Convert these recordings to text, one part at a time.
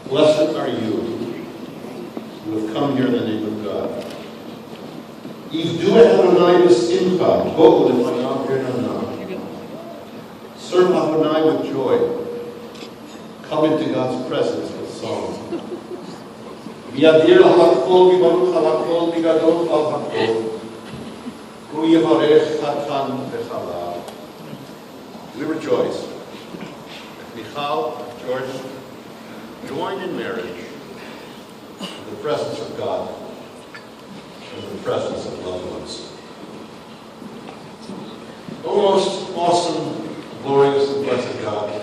Blessed are you who have come here in the name of God. Yivdu Adonai b'simcha, go l'fanav v'nanav. Serve Adonai with joy. Come into God's presence with song. V'yadir halakol v'baruch halakol v'gadol al hakol. Hu yivarech hatan v'chalav. We rejoice that Michal, George, joined in marriage in the presence of God and in the presence of loved ones. O most awesome, glorious, and blessed God,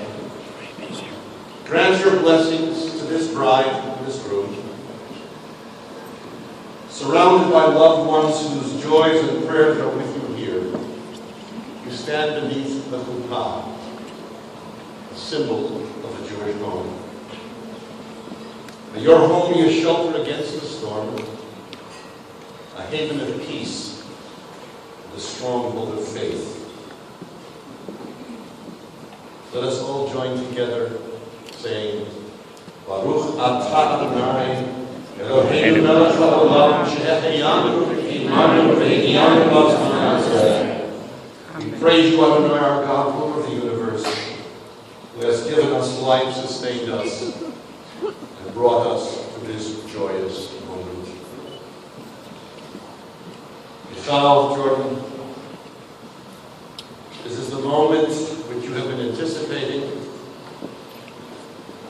grant your blessings to this bride in this room, surrounded by loved ones whose joys and prayers are with you here. You stand beneath the chuppah, a symbol of the Jewish home. May your home be a shelter against the storm, a haven of peace, and a stronghold of faith. Let us all join together, saying, Baruch atah Adonai, Eloheinu melech haolam, she'ehyanu v'kimanu v'hinyanu b'zman hazeh. We praise you, Adonai, our God, Lord of the universe, who has given us life, sustained us, and brought us to this joyous moment. Michal, Jordan, this is the moment which you have been anticipating.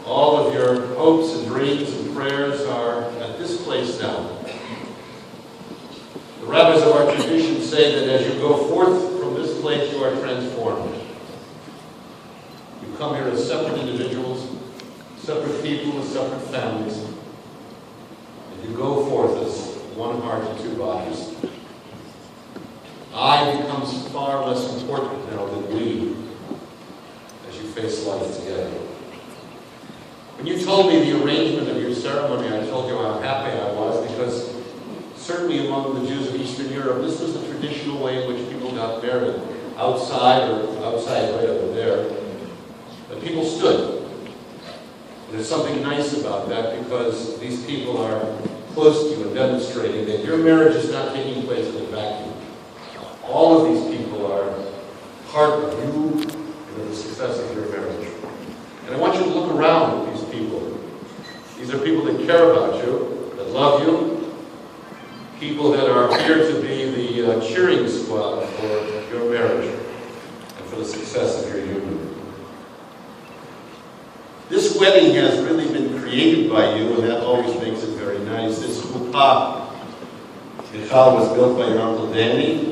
All of your hopes and dreams and prayers are at this place now. The rabbis of our tradition say that as you go forth from this place, you are transformed. You come here as separate individuals, separate people with separate families, and you go forth as one heart and two bodies. I becomes far less important now than we as you face life together. When you told me the arrangement of your ceremony, I told you how happy I was, because certainly among the Jews of Eastern Europe, this was the traditional way in which people got married, outside right over there. But people stood. And there's something nice about that, because these people are close to you and demonstrating that your marriage is not taking place in a vacuum. All of these people are part of you and of the success of your marriage. And I want you to look around at these people. These are people that care about you, that love you, people that are here to be the cheering squad for your marriage and for the success of your union. This wedding has really been created by you, and that always makes it very nice. This chuppah, Michal, was built by your Uncle Danny.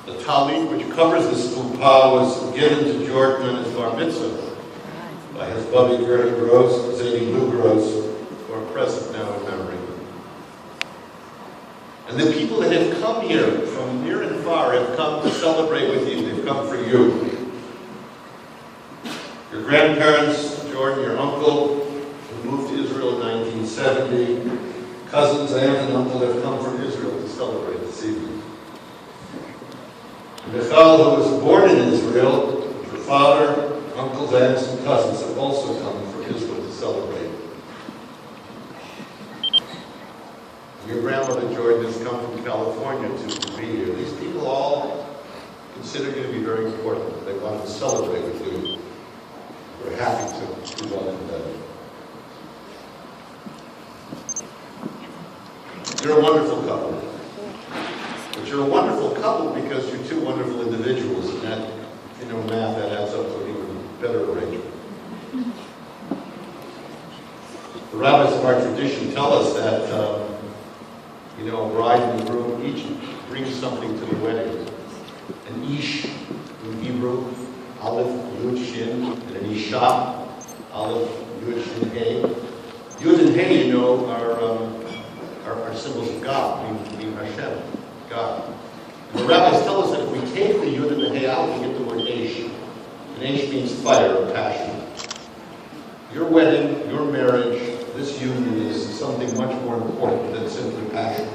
The talit, which covers this chuppah, was given to Jordan on his bar mitzvah by his Bubby Gerda Gross, Zadie Lou Gross, who are present now in memory. And the people that have come here from near and far have come to celebrate with you. They've come for you. Your grandparents, Jordan, your uncle, who moved to Israel in 1970, cousins, aunt, and uncle have come from Israel to celebrate this evening. Michal, who was born in Israel, her father, uncles, aunts, and cousins have also come from Israel to celebrate. Your grandmother, Jordan, has come from California to be here. These people all consider you to be very important. They want to celebrate with you. We're happy to welcome them. You're a wonderful couple. But you're a wonderful couple because you're two wonderful individuals, and that, if you know math, that adds up to an even better arrangement. The rabbis of our tradition tell us that, a bride and a groom each brings something to the wedding. An ish in Hebrew, Aleph, Yud, Shin, and an isha, Aleph, Yud, Shin, Hey. Yud and Hey, are symbols of God, mean Hashem, God. And the rabbis tell us that if we take the Yud and the Hey out, we get the word Eish. And Eish means fire or passion. Your wedding, your marriage, this union is something much more important than simply passion.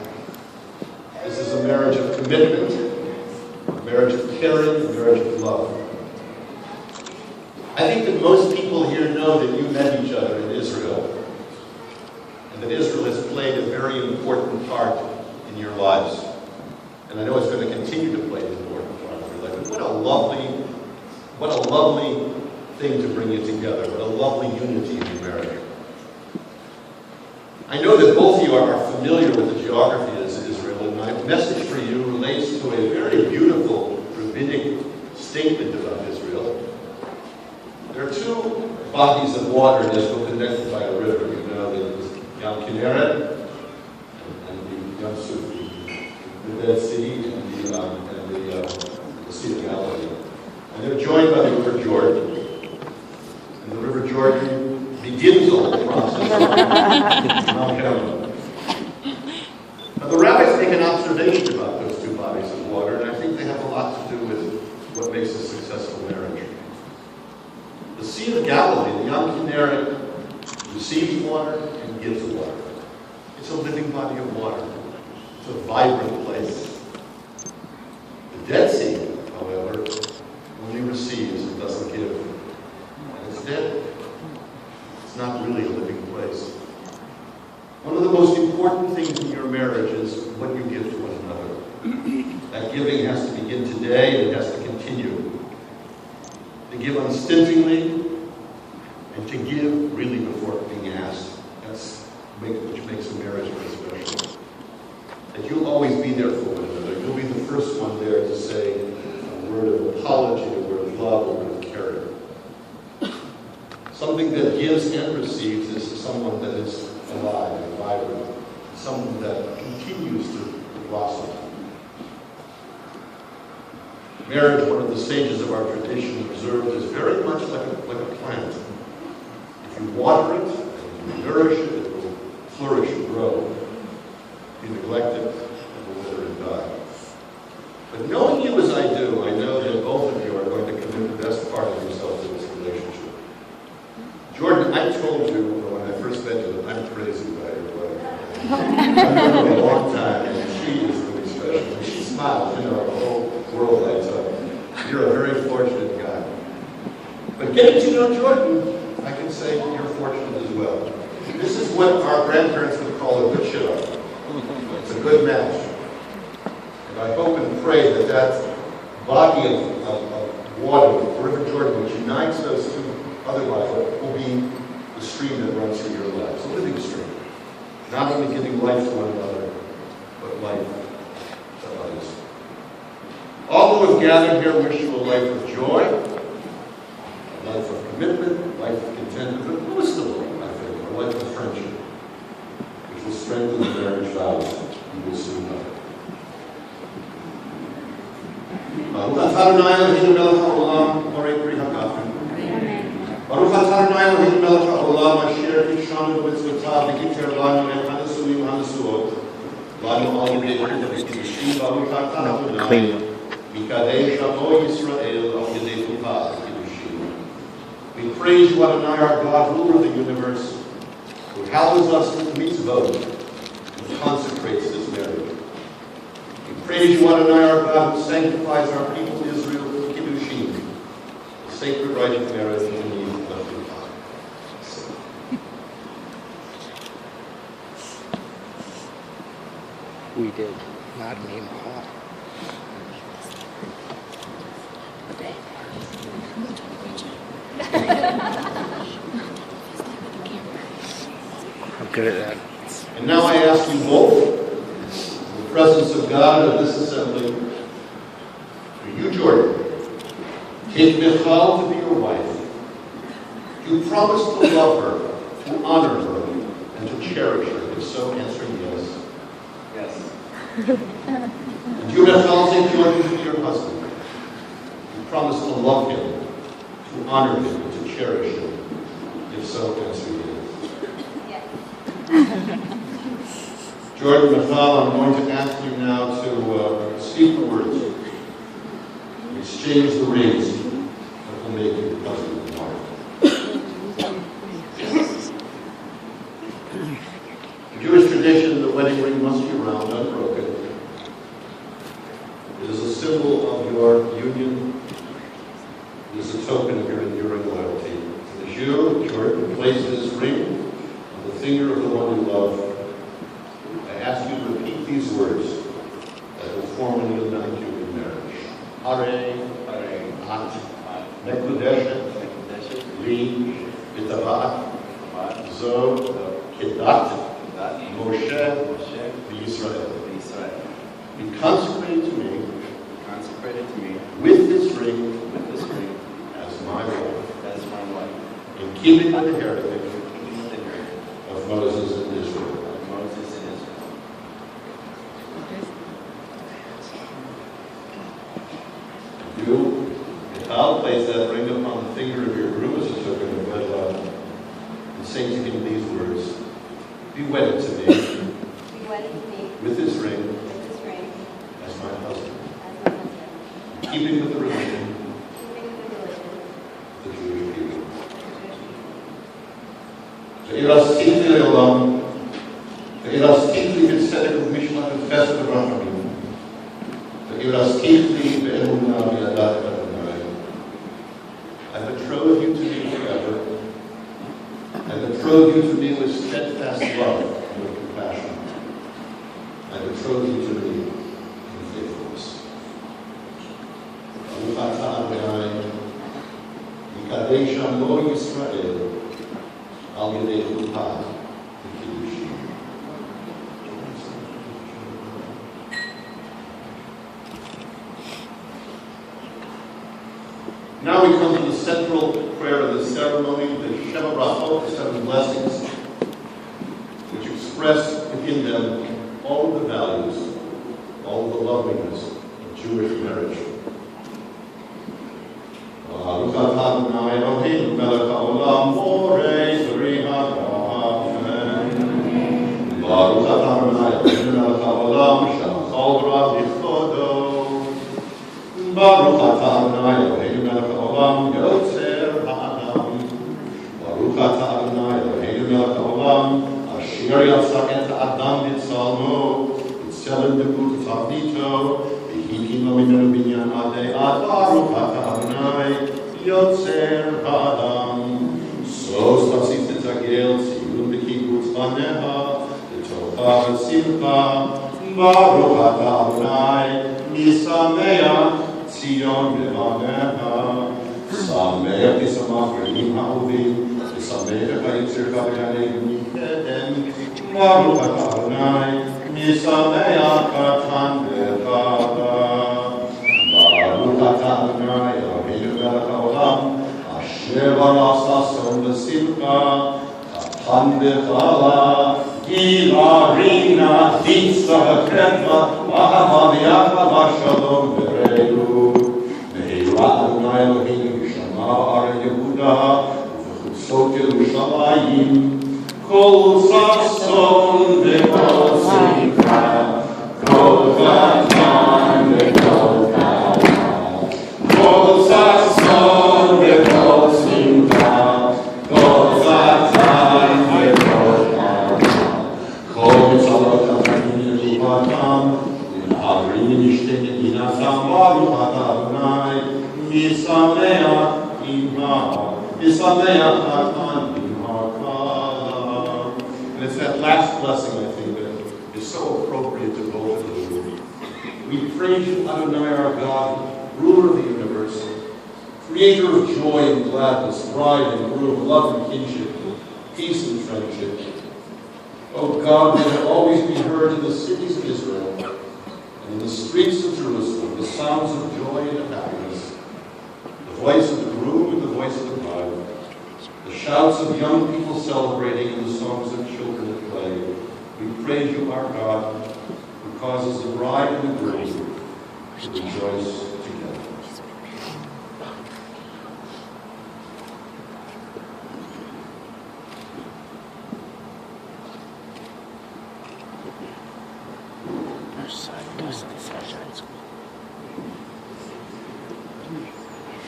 This is a marriage of commitment, a marriage of caring, a marriage of love. I think that most people here know that you met each other in Israel, and that Israel has played a very important part in your lives. And I know it's going to continue to play an important part in your life. And what a lovely thing to bring you together. What a lovely unity in your marriage. I know that both of you are familiar with the geography of Israel, and my message for you relates to a very beautiful rabbinic statement about Israel. There are two bodies of water in Israel connected by a river. You know, there's Yam Kinneret and the Yam Suf, the Dead Sea and the Sea of Galilee. And they're joined by the River Jordan. And the River Jordan begins the whole process of Mount Hermon. Now, the rabbis make an observation about those two bodies of water, and I think they have a lot to do with what makes a successful marriage. The Sea of Galilee, the Yam Kinneret, receives water and gives water. It's a living body of water. It's a vibrant place. The Dead Sea, however, only receives and doesn't give. And it's dead. It's not really a living place. One of the most important things in your marriage is what you give to one another. That giving has to begin today and it has to continue. To give unstintingly and to give really before being asked. That's which makes a marriage very special. That you'll always be there for one another. You'll be the first one there to say a word of apology, a word of love, a word of care. Something that gives and receives is someone that is alive and vibrant. Someone that continues to blossom. Marriage, one of the stages of our tradition observed, is very much like a plant. If you water it, and you nourish it, it will flourish and grow. If you neglect it, it will wither and die. But knowing you as I do, I know that both of you are going to commit the best part of yourself to this relationship. Jordan, I told you when I first met you that I'm crazy about your wife. I've known her a long time, and she is really special. And she smiles, you know, the whole world lights up. You're a very fortunate guy. But getting to know Jordan, I can say you're fortunate as well. This is what our grandparents would call a good shit-up. It's a good match. And I hope and pray that that body of water, the River Jordan, which unites those two other bodies, will be the stream that runs through your lives. A living stream. Not only giving life to one another, but life to others. All who have gathered here wish you a life of joy, a life of commitment, a life of contentment, but most of all, I think, a life of friendship, which will strengthen the marriage vows you will soon know. Baruch atah Adonai Eloheinu melech haolam, borei pri hagafen. Baruch atah Adonai Eloheinu melech haolam, asher kidshanu b'mitzvotav v'yiter lanu et hanasuim hanasuot, lanu al yedei v'kiddushin. Baruch atah Adonai Mikadesh Amo Yisrael al yedei tupav v'kiddushin. We praise you, Adonai, our God, ruler of the universe, who hallows us with mitzvot and consecrates this marriage. We praise you, Adonai, our God, who sanctifies our people Israel with kiddushin, the sacred rite of marriage in the name of your God. We did not name Paul. I'm good at that. And now I ask you both, in the presence of God and of this assembly, for you, Jordan, take Michal to be your wife. You promise to love her, to honor her, and to cherish her. If so, answer yes. Yes. And you, Michal, take Jordan to be your husband. You promise to love him, to honor him, and to cherish him. If so, answer yes. Jordan, Michal, I'm going to ask you now to speak the words, exchange the rings that will make you the husband and wife. In Jewish tradition, the wedding ring must be round, unbroken. It is a symbol of your union. It is a token of your enduring loyalty. Jordan, place this ring on the finger of the one you love. I ask you to repeat these words that will formally unite you in marriage. Hare, At, Mekudeshet, Li, B'Tavat, Zo, Kedat, Moshe, Yisrael. Be consecrated to me with this ring as my wife, in keeping with the heritage of Moses and Israel. You, Michal, place that ring upon the finger of your groom as a token of wedlock, and say to him these words: Be wedded to me with this ring as my husband, in keeping with the religion of the Jewish people. Ve'irastikli le'olam, ve'irastikli b'tzedek u'b'mishpat u'chesed u'rachamim, ve'irastikli be'emunah v'yadat Adonai. I betroth you to me forever. I betroth you to me with steadfast love and with compassion. I betroth you to me in faithfulness. Baruch atah Adonai, Yikadesh Amo Yisrael, Al Yedei Chupah V'Kiddushin. Now we come to the central prayer of the ceremony, the Shema Brachot, the 7 blessings, which express within them all of the values, all of the loveliness of Jewish marriage. Baruch atah Adonai Eloheinu melech haolam borei zurei ha'adam. Baruch atah Adonai Eloheinu melech haolam shalachal v'rach yichodo. Baruch atah Adonai Eloheinu melech haolam yotzer ha'adam. Baruch atah Adonai Eloheinu melech haolam asher yatzak et ha'adam b'tzalmo b'tzelem debut tavnito v'hikim lo mimenu binyan adei ad. Baruch atah Adonai yotzer ha'adam. So statzit tetagel tziyun b'kibbutz baneha v'tocha v'simcha. Baruch atah Adonai misameach Zion bevaneha. Sameach v'samach v'rim ha'ovim v'sameach v'yitzircha v'yanei v'nikedem. Baruch atah Adonai misameach katan v'chada. Baruch atah Adonai Eloheinu melech haolam asher barasa son v'simcha katan v'chala. Gila rina titza v'kedva v'ahava v'yachva v'shalom v'reilu. Me'ira Adonai Eloheinu v'shama ha'arei Yehuda v'chutzot Yerushalayim. Kol sason v'kol simcha, kol chatan v'kol kala. Kol sason v'kol simcha, kol chatan v'kol kala. Kol mitzalot ha'chanim v'chuvatam, v'havrim nishtet inatam. Baruch atah Adonai misameach imha, misameach katan imha kala. And it's that last blessing, I think, that is so appropriate to both of you. We praise you, Adonai, our God, ruler of the universe, creator of joy and gladness, bride and groom, love and kinship, peace and friendship. O God, may there always be heard in the cities of Israel and in the streets of Jerusalem the sounds of joy and of happiness, the voice of the groom and the voice of the bride, the shouts of young people celebrating and the songs of children at play. We praise you, our God, who causes the bride and the groom to rejoice together.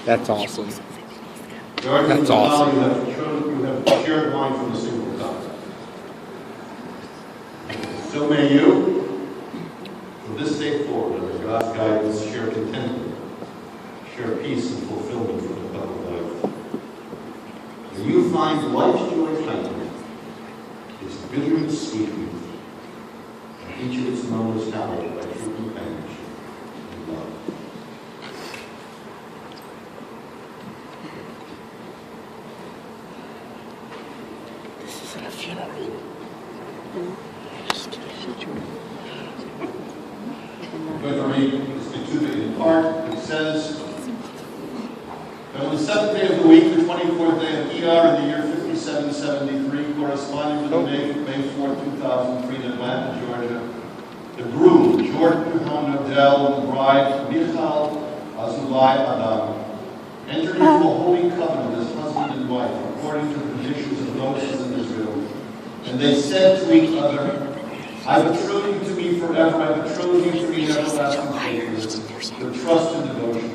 That's awesome. That's awesome. You have shared wine from the single cup. So may you, from this day forward, under God's guidance, share contentment, share peace and fulfillment from the cup of life. May you find life's joy heightened, its bitterness sweetened, and each of its moments hallowed by true companionship and love. This isn't a funeral. I'm going to read this etude in part. It says, on the 7th day of the week, the 24th day of Iyar in the year 5773, corresponding to the May 4, 2003, in Atlanta, Georgia, the groom, Jordan Odell, and the bride, Michal Azulai Adam, entered into a holy covenant as husband and wife, according to the traditions of Moses in Israel. And they said to each other, I betroth you to me forever, I betroth you to me in everlasting faithfulness, with trust and devotion.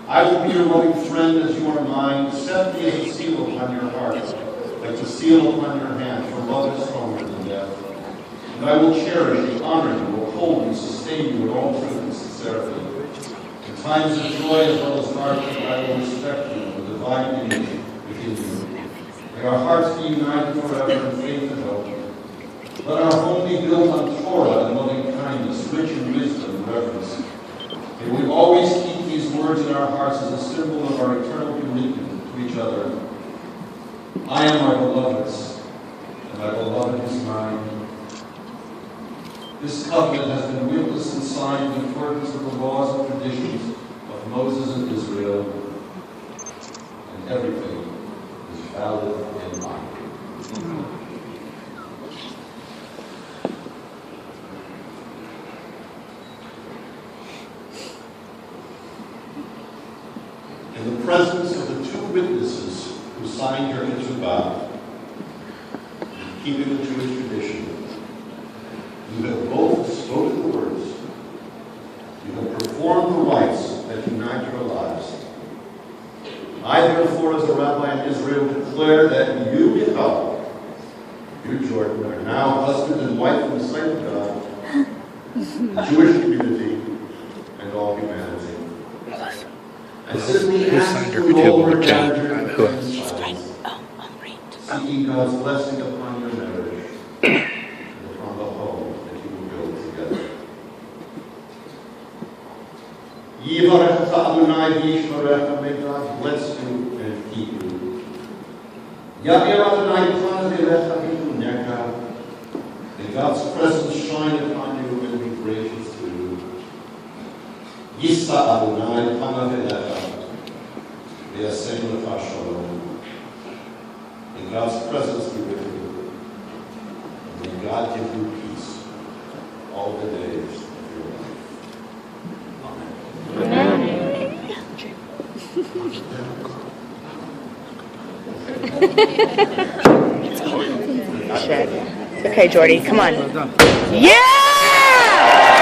I will be your loving friend as you are mine. Set me as a seal upon your heart, like the seal upon your hand, for love is stronger than death. And I will cherish you, honor you, uphold you, sustain you in all truth and sincerity. In times of joy as well as hardship, I will respect you with divine image within you. May our hearts be united forever in faith and hope. Let our home be built on Torah and loving kindness, rich in wisdom and reverence. May we always keep these words in our hearts as a symbol of our eternal commitment to each other. I am my beloved's, and my beloved is mine. This covenant has been witnessed and signed in accordance with the laws and traditions of Moses and Israel, and everything is valid and mine. In the presence of the two witnesses who signed your ketubah, in keeping the Jewish tradition, you have both spoken the words. You have performed the rites that unite your lives. I, therefore, as a rabbi in Israel, declare that you, Michal, you, Jordan, are now husband and wife in the sight of God, the Jewish community, and all humanity. And simply ask you all your marriage seeking God's blessing upon your marriage and upon the home that you will build together. Yivarecha Adonai v'yishmerecha, may God bless you and keep you. Ya'ir Adonai panav elecha v'yichunecha, may God's presence shine upon you and be gracious to you. Yisa Adonai panav elecha v'yasem lecha shalom. May God's presence be with you. May God give you peace all the days of your life. Okay, Jordy, come on. Yeah!